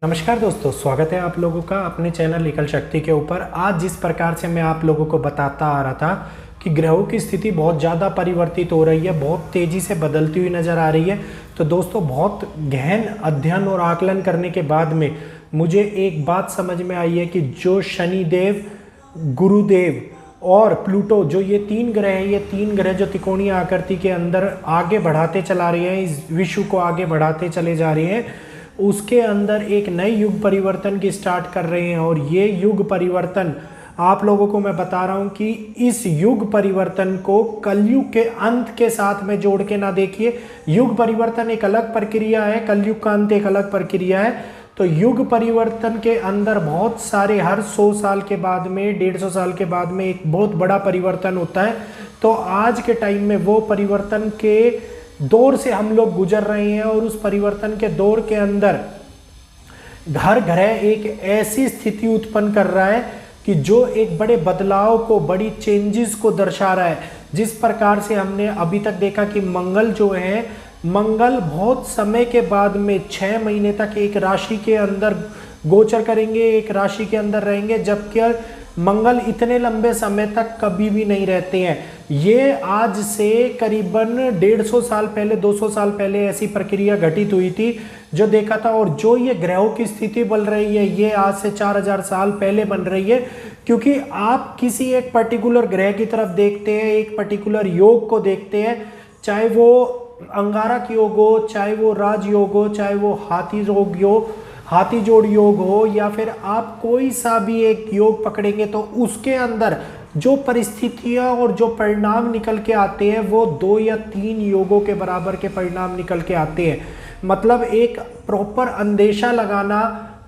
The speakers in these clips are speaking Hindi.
नमस्कार दोस्तों, स्वागत है आप लोगों का अपने चैनल एकल शक्ति के ऊपर। आज जिस प्रकार से मैं आप लोगों को बताता आ रहा था कि ग्रहों की स्थिति बहुत ज़्यादा परिवर्तित हो रही है, बहुत तेज़ी से बदलती हुई नज़र आ रही है। तो दोस्तों, बहुत गहन अध्ययन और आकलन करने के बाद में मुझे एक बात समझ में आई है कि जो शनिदेव, गुरुदेव और प्लूटो, जो ये तीन ग्रह हैं, ये तीन ग्रह जो त्रिकोणीय आकृति के अंदर आगे बढ़ाते चला रहे हैं, इस विश्व को आगे बढ़ाते चले जा रहे हैं, उसके अंदर एक नए युग परिवर्तन की स्टार्ट कर रहे हैं। और ये युग परिवर्तन आप लोगों को मैं बता रहा हूं कि इस युग परिवर्तन को कलयुग के अंत के साथ में जोड़ के ना देखिए। युग परिवर्तन एक अलग प्रक्रिया है, कलयुग का अंत एक अलग प्रक्रिया है। तो युग परिवर्तन के अंदर बहुत सारे, हर 100 साल के बाद में, 150 साल के बाद में एक बहुत बड़ा परिवर्तन होता है। तो आज के टाइम में वो परिवर्तन के दौर से हम लोग गुजर रहे हैं और उस परिवर्तन के दौर के अंदर हर ग्रह एक ऐसी स्थिति उत्पन्न कर रहा है कि जो एक बड़े बदलाव को, बड़ी चेंजेस को दर्शा रहा है। जिस प्रकार से हमने अभी तक देखा कि मंगल जो है, मंगल बहुत समय के बाद में 6 महीने तक एक राशि के अंदर गोचर करेंगे, एक राशि के अंदर रहेंगे, जबकि मंगल इतने लंबे समय तक कभी भी नहीं रहते हैं। ये आज से करीबन 150 साल पहले, 200 साल पहले ऐसी प्रक्रिया घटित हुई थी जो देखा था। और जो ये ग्रहों की स्थिति बन रही है, ये आज से 4000 साल पहले बन रही है, क्योंकि आप किसी एक पर्टिकुलर ग्रह की तरफ देखते हैं, एक पर्टिकुलर योग को देखते हैं, चाहे वो अंगारक योग हो, चाहे वो राजयोग हो, चाहे वो हाथी जोड़ योग हो, या फिर आप कोई सा भी एक योग पकड़ेंगे तो उसके अंदर जो परिस्थितियां और जो परिणाम निकल के आते हैं वो 2 या 3 योगों के बराबर के परिणाम निकल के आते हैं। मतलब एक प्रॉपर अंदेशा लगाना,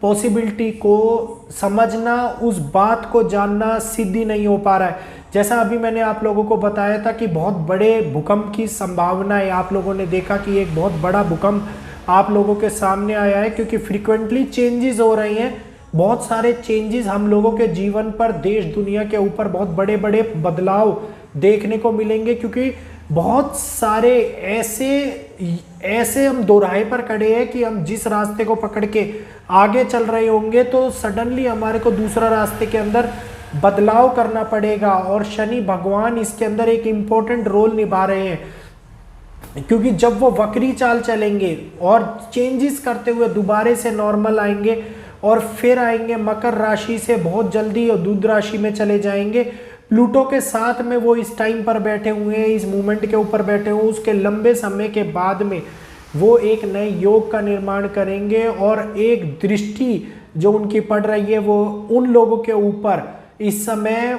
पॉसिबिलिटी को समझना, उस बात को जानना सिद्ध ही नहीं हो पा रहा है। जैसा अभी मैंने आप लोगों को बताया था कि बहुत बड़े भूकंप की संभावना है। आप लोगों ने देखा कि एक बहुत बड़ा भूकंप आप लोगों के सामने आया है, क्योंकि फ्रीक्वेंटली चेंजेस हो रही हैं। बहुत सारे चेंजेस हम लोगों के जीवन पर, देश दुनिया के ऊपर बहुत बड़े बड़े बदलाव देखने को मिलेंगे, क्योंकि बहुत सारे ऐसे हम दोराहे पर खड़े हैं कि हम जिस रास्ते को पकड़ के आगे चल रहे होंगे तो सडनली हमारे को दूसरा रास्ते के अंदर बदलाव करना पड़ेगा। और शनि भगवान इसके अंदर एक इम्पोर्टेंट रोल निभा रहे हैं, क्योंकि जब वो वक्री चाल चलेंगे और चेंजेस करते हुए दोबारे से नॉर्मल आएंगे और फिर आएंगे मकर राशि से बहुत जल्दी और दूध राशि में चले जाएंगे। प्लूटो के साथ में वो इस टाइम पर बैठे हुए हैं, इस मूवमेंट के ऊपर बैठे हुए, उसके लंबे समय के बाद में वो एक नए योग का निर्माण करेंगे। और एक दृष्टि जो उनकी पड़ रही है वो उन लोगों के ऊपर इस समय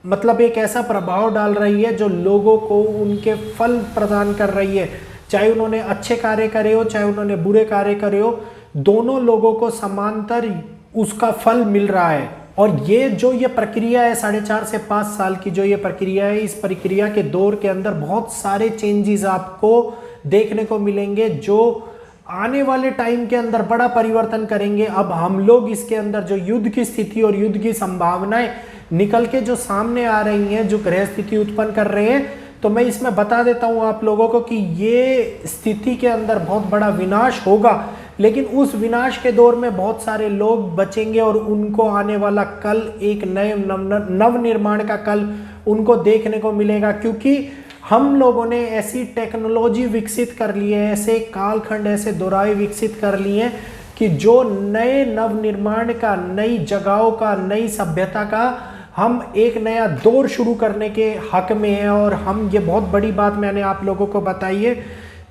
मतलब एक ऐसा प्रभाव डाल रही है जो लोगों को उनके फल प्रदान कर रही है। चाहे उन्होंने अच्छे कार्य करे हो, चाहे उन्होंने बुरे कार्य करे हो, दोनों लोगों को समांतर उसका फल मिल रहा है। और ये प्रक्रिया है 4.5 से 5 साल की, जो ये प्रक्रिया है, इस प्रक्रिया के दौर के अंदर बहुत सारे चेंजेस आपको देखने को मिलेंगे जो आने वाले टाइम के अंदर बड़ा परिवर्तन करेंगे। अब हम लोग इसके अंदर जो युद्ध की स्थिति और युद्ध की संभावनाएं निकल के जो सामने आ रही हैं, जो ग्रह स्थिति उत्पन्न कर रहे हैं, तो मैं इसमें बता देता हूं आप लोगों को कि ये स्थिति के अंदर बहुत बड़ा विनाश होगा, लेकिन उस विनाश के दौर में बहुत सारे लोग बचेंगे और उनको आने वाला कल एक नए नव निर्माण का कल उनको देखने को मिलेगा। क्योंकि हम लोगों ने ऐसी टेक्नोलॉजी विकसित कर ली है, ऐसे कालखंड, ऐसे दोराहे विकसित कर लिए हैं कि जो नए नव निर्माण का, नई जगहों का, नई सभ्यता का हम एक नया दौर शुरू करने के हक में हैं। और हम, ये बहुत बड़ी बात मैंने आप लोगों को बताई है,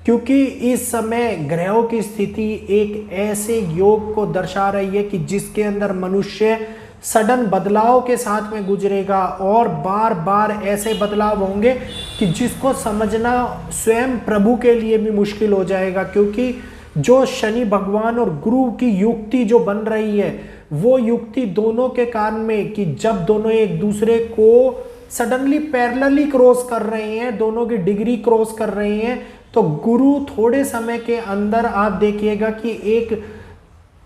क्योंकि इस समय ग्रहों की स्थिति एक ऐसे योग को दर्शा रही है कि जिसके अंदर मनुष्य सडन बदलाव के साथ में गुजरेगा और बार बार ऐसे बदलाव होंगे कि जिसको समझना स्वयं प्रभु के लिए भी मुश्किल हो जाएगा। क्योंकि जो शनि भगवान और गुरु की युक्ति जो बन रही है, वो युक्ति दोनों के कान में कि जब दोनों एक दूसरे को सडनली पैरेलली क्रॉस कर रहे हैं, दोनों की डिग्री क्रॉस कर रहे हैं, तो गुरु थोड़े समय के अंदर आप देखिएगा कि एक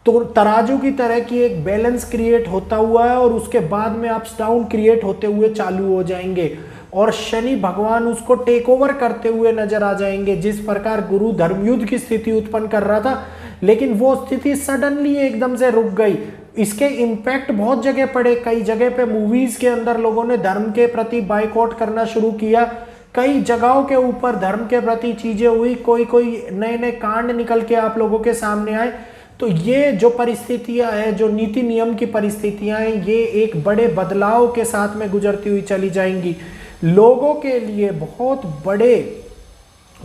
तो तराजू की तरह की एक बैलेंस क्रिएट होता हुआ है और उसके बाद में अप्स डाउन क्रिएट होते हुए चालू हो जाएंगे और शनि भगवान उसको टेक ओवर करते हुए नजर आ जाएंगे। जिस प्रकार गुरु धर्मयुद्ध की स्थिति उत्पन्न कर रहा था, लेकिन वो स्थिति सडनली एकदम से रुक गई। इसके इम्पैक्ट बहुत जगह पड़े, कई जगह पे मूवीज के अंदर लोगों ने धर्म के प्रति बाइकआउट करना शुरू किया, कई जगहों के ऊपर धर्म के प्रति चीजें हुई, कोई कोई नए नए कांड निकल के आप लोगों के सामने आए। तो ये जो परिस्थितियां हैं, जो नीति नियम की परिस्थितियां हैं, ये एक बड़े बदलाव के साथ में गुजरती हुई चली जाएंगी। लोगों के लिए बहुत बड़े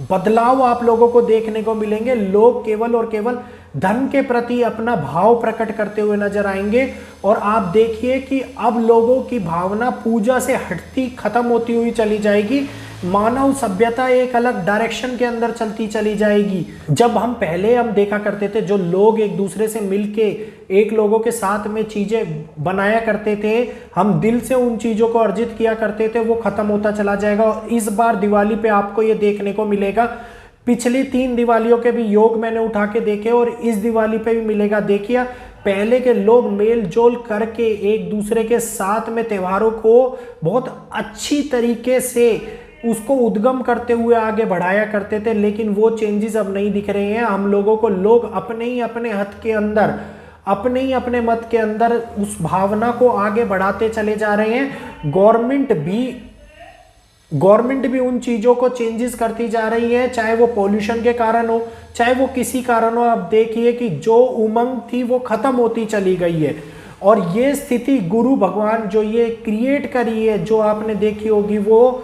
बदलाव आप लोगों को देखने को मिलेंगे। लोग केवल और केवल धन के प्रति अपना भाव प्रकट करते हुए नजर आएंगे। और आप देखिए कि अब लोगों की भावना पूजा से हटती खत्म होती हुई चली जाएगी। मानव सभ्यता एक अलग डायरेक्शन के अंदर चलती चली जाएगी। जब हम पहले देखा करते थे, जो लोग एक दूसरे से मिलके एक लोगों के साथ में चीजें बनाया करते थे, हम दिल से उन चीजों को अर्जित किया करते थे, वो खत्म होता चला जाएगा। और इस बार दिवाली पे आपको ये देखने को मिलेगा। पिछली 3 दिवालियों के भी योग मैंने उठा के देखे और इस दिवाली पे भी मिलेगा। देखिए, पहले के लोग मेल जोल करके एक दूसरे के साथ में त्योहारों को बहुत अच्छी तरीके से उसको उद्गम करते हुए आगे बढ़ाया करते थे, लेकिन वो चेंजेस अब नहीं दिख रहे हैं। हम लोगों को लोग अपने ही अपने हद के अंदर, अपने ही अपने मत के अंदर उस भावना को आगे बढ़ाते चले जा रहे हैं। गवर्नमेंट भी उन चीजों को चेंजेस करती जा रही है, चाहे वो पॉल्यूशन के कारण हो, चाहे वो किसी कारण हो। आप देखिए कि जो उमंग थी वो खत्म होती चली गई है। और ये स्थिति गुरु भगवान जो ये क्रिएट करी है, जो आपने देखी होगी, वो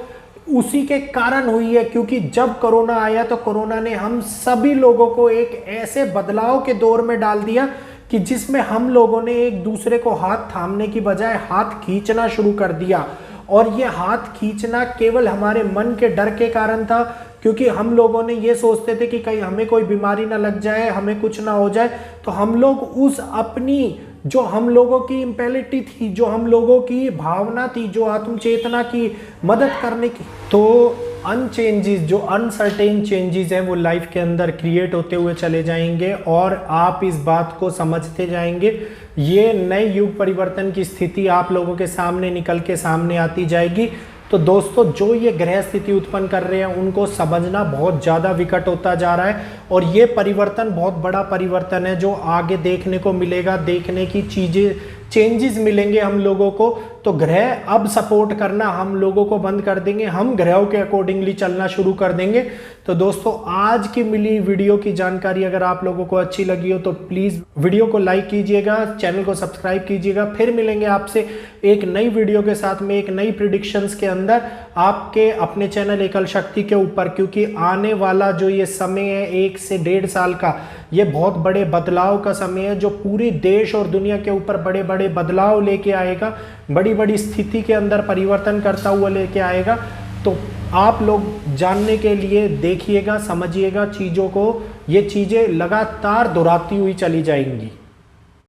उसी के कारण हुई है। क्योंकि जब कोरोना आया तो कोरोना ने हम सभी लोगों को एक ऐसे बदलाव के दौर में डाल दिया कि जिसमें हम लोगों ने एक दूसरे को हाथ थामने की बजाय हाथ खींचना शुरू कर दिया। और ये हाथ खींचना केवल हमारे मन के डर के कारण था, क्योंकि हम लोगों ने ये सोचते थे कि कहीं हमें कोई बीमारी ना लग जाए, हमें कुछ ना हो जाए। तो हम लोग उस अपनी जो हम लोगों की इम्पेलिटी थी, जो हम लोगों की भावना थी, जो आत्म चेतना की मदद करने की, तो अनचेंजेस, जो अनसर्टेन चेंजेस हैं, वो लाइफ के अंदर क्रिएट होते हुए चले जाएंगे। और आप इस बात को समझते जाएंगे। ये नए युग परिवर्तन की स्थिति आप लोगों के सामने निकल के सामने आती जाएगी। तो दोस्तों, जो ये ग्रह स्थिति उत्पन्न कर रहे हैं, उनको समझना बहुत ज़्यादा विकट होता जा रहा है। और ये परिवर्तन बहुत बड़ा परिवर्तन है, जो आगे देखने को मिलेगा, देखने की चीज़ें, चेंजेस मिलेंगे हम लोगों को। तो ग्रह अब सपोर्ट करना हम लोगों को बंद कर देंगे, हम ग्रहों के अकॉर्डिंगली चलना शुरू कर देंगे। तो दोस्तों, आज की मिली वीडियो की जानकारी अगर आप लोगों को अच्छी लगी हो तो प्लीज़ वीडियो को लाइक कीजिएगा, चैनल को सब्सक्राइब कीजिएगा। फिर मिलेंगे आपसे एक नई वीडियो के साथ में, एक नई प्रिडिक्शंस के अंदर, आपके अपने चैनल एकल शक्ति के ऊपर। क्योंकि आने वाला जो ये समय है 1 से 1.5 साल का, ये बहुत बड़े बदलाव का समय है, जो पूरी देश और दुनिया के ऊपर बड़े बड़े बदलाव लेके आएगा, बड़ी बड़ी स्थिति के अंदर परिवर्तन करता हुआ लेके आएगा। तो आप लोग जानने के लिए देखिएगा, समझिएगा चीज़ों को। ये चीज़ें लगातार दोहराती हुई चली जाएंगी।